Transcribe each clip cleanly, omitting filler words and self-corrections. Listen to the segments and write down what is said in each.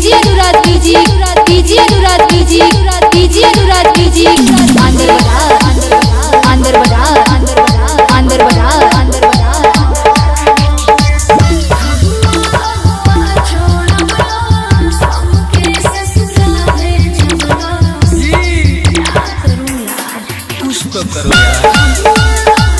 DJ Anurag DJ DJ Anurag DJ DJ Anurag DJ अंदर बजा अंदर बजा अंदर बजा अंदर बजा अंदर बजा कुछ तो करो यार।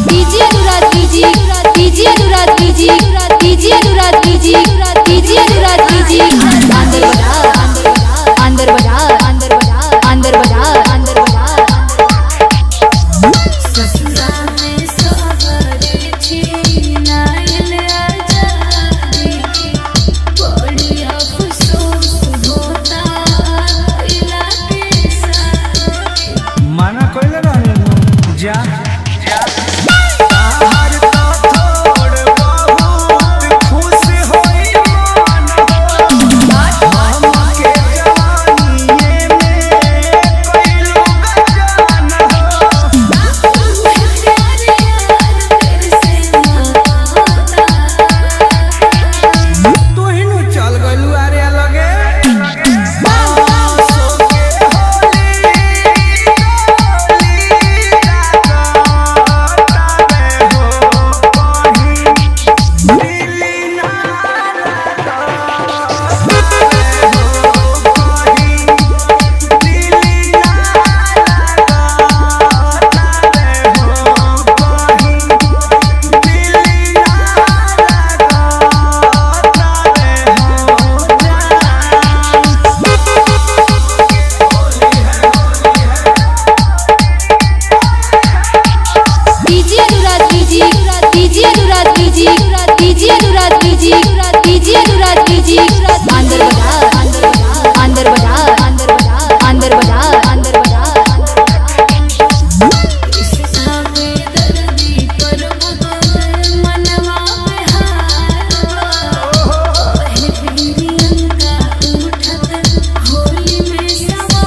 DJ Anurag DJ DJ Anurag DJ अंदर बजा अंदर बजा अंदर बजा अंदर बजा अंदर बजा ससुरा में सवारे छी नाइल आजादी बड़ी अफसोस होता इलाके साथ माना कोइले रहने जा DJ Anurag DJ DJ Anurag DJ DJ Anurag DJ अंदर बजा अंदर बजा अंदर बजा अंदर बजा अंदर बजा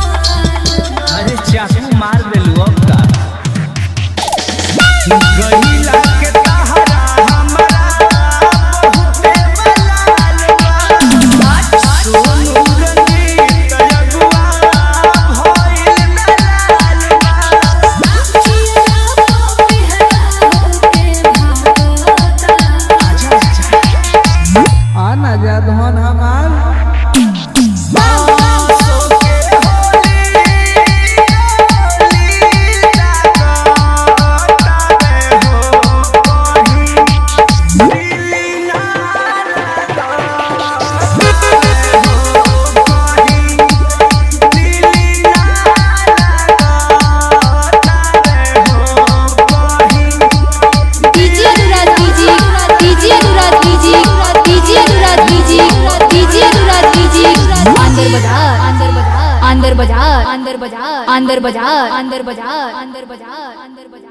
अरे चाकू मार देलू अब का गहिला के तहरा हमरा बहुते बलालवा सोनू रंगीत अगुआ भइल दलालवा चिया आना जा धन हमार अंदर बजा अंदर बजा अंदर बजा अंदर बजा अंदर बजा अंदर बजा।